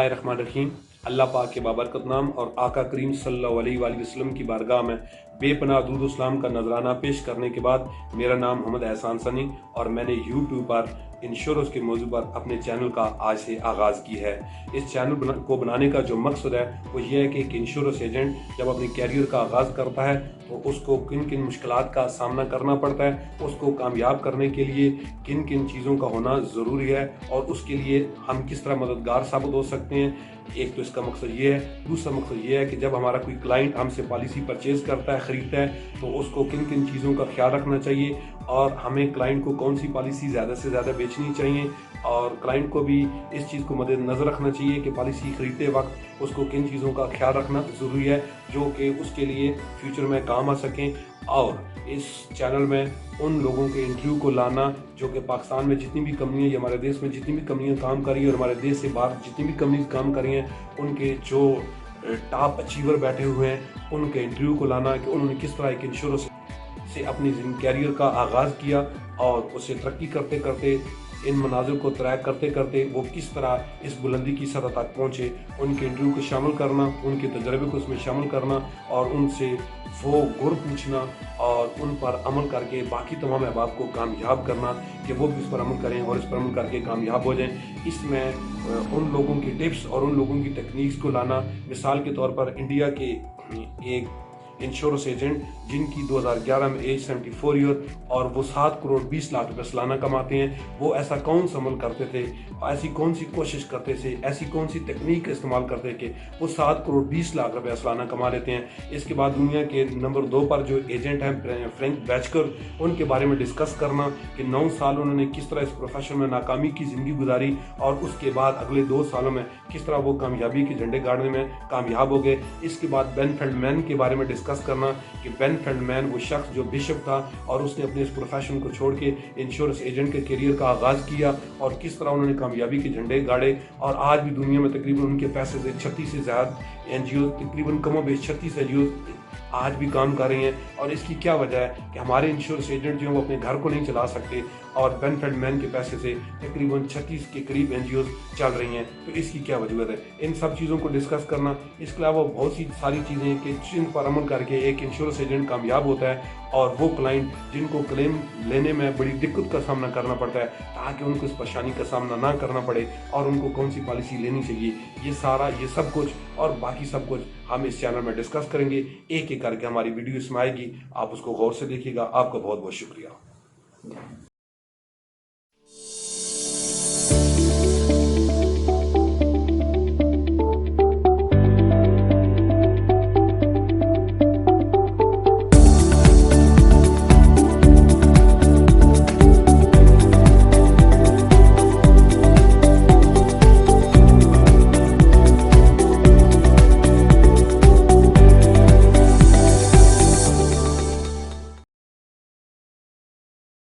बिस्मिल्लाहिर्रहमानिर्रहीम। अल्लाह पाक के बाबरकत नाम और आका करीम सल्लल्लाहु अलैहि वसल्लम की बारगाह में बेपनाह दुरूद सलाम का नजराना पेश करने के बाद, मेरा नाम मोहम्मद एहसान सनी और मैंने यूट्यूब पर इंश्योरेंस के मौजू पर अपने चैनल का आज से आगाज़ की है। इस चैनल को बनाने का जो मकसद है वो ये है कि एक इंश्योरेंस एजेंट जब अपने कैरियर का आगाज़ करता है तो उसको किन किन मुश्किलात का सामना करना पड़ता है, उसको कामयाब करने के लिए किन किन चीज़ों का होना ज़रूरी है और उसके लिए हम किस तरह मददगार साबित हो सकते हैं। एक तो इसका मकसद ये है। दूसरा मकसद ये है कि जब हमारा कोई क्लाइंट हमसे पॉलिसी परचेज करता है, ख़रीदता है, तो उसको किन किन चीज़ों का ख्याल रखना चाहिए और हमें क्लाइंट को कौन सी पॉलिसी ज़्यादा से ज़्यादा बेचनी चाहिए और क्लाइंट को भी इस चीज़ को मद्देनज़र रखना चाहिए कि पॉलिसी ख़रीदते वक्त उसको किन चीज़ों का ख्याल रखना ज़रूरी है जो कि उसके लिए फ्यूचर में काम आ सकें। और इस चैनल में उन लोगों के इंटरव्यू को लाना जो कि पाकिस्तान में जितनी भी कंपनियां या हमारे देश में जितनी भी कंपनियां काम कर रही हैं और हमारे देश से बाहर जितनी भी कंपनी काम कर रही हैं, उनके जो टॉप अचीवर बैठे हुए हैं उनके इंटरव्यू को लाना कि उन्होंने किस तरह एक इंश्योरेंस से अपनी कैरियर का आगाज़ किया और उसे तरक्की करते करते इन मनाजिर को तय करते करते वो किस तरह इस बुलंदी की सतह तक पहुँचे, उनके इंटरव्यू को शामिल करना, उनके तजर्बे को उसमें शामिल करना और उनसे वो गुर पूछना और उन पर अमल करके बाकी तमाम अहबाब को कामयाब करना कि वो भी इस पर अमल करें और इस पर अमल करके कामयाब हो जाएं। इसमें उन लोगों की टिप्स और उन लोगों की टेक्निक्स को लाना, मिसाल के तौर पर इंडिया के एक इंश्योरेंस एजेंट जिनकी 2011 में एज 74 ईयर और वो 7 करोड़ 20 लाख रुपए सालाना कमाते हैं, वो ऐसा कौन सा अमल करते थे, ऐसी कौन सी कोशिश करते थे, ऐसी कौन सी तकनीक का इस्तेमाल करते कि वो 7 करोड़ 20 लाख रुपए सालाना कमा लेते हैं। इसके बाद दुनिया के नंबर 2 पर जो एजेंट हैं फ्रैंक बैचकर, उनके बारे में डिस्कस करना कि 9 साल उन्होंने किस तरह इस प्रोफेशन में नाकामी की ज़िंदगी गुजारी और उसके बाद अगले 2 सालों में किस तरह वो कामयाबी के झंडे गाड़ने में कामयाब हो गए। इसके बाद बेन फेल्डमैन के बारे में डिस्कस करना कि बेन फेल्डमैन वो शख्स जो बिशप था और उसने अपने इस प्रोफेशन को छोड़ के इंश्योरेंस एजेंट के करियर का आगाज़ किया और किस तरह उन्होंने कामयाबी के झंडे गाड़े और आज भी दुनिया में तकरीबन उनके पैसे से 36 से ज़्यादा एनजीओ, तकरीबन कमोबेश 36 एनजीओ आज भी काम कर रही हैं। और इसकी क्या वजह है कि हमारे इंश्योरेंस एजेंट जो हैं वो अपने घर को नहीं चला सकते और बेन फेल्डमैन के पैसे से तकरीबन 36 के करीब एनजीओ चल रही हैं। तो इसकी क्या वजूहत है, इन सब चीज़ों को डिस्कस करना। इसके अलावा बहुत सी सारी चीज़ें हैं कि जिन पर अमल करके एक इंश्योरेंस एजेंट कामयाब होता है और वो क्लाइंट जिनको क्लेम लेने में बड़ी दिक्कत का सामना करना पड़ता है ताकि उनको इस परेशानी का सामना ना करना पड़े और उनको कौन सी पॉलिसी लेनी चाहिए, ये सब कुछ और बाकी सब कुछ हम इस चैनल में डिस्कस करेंगे। एक एक करके हमारी वीडियो इसमें आएगी, आप उसको गौर से देखिएगा। आपका बहुत बहुत शुक्रिया।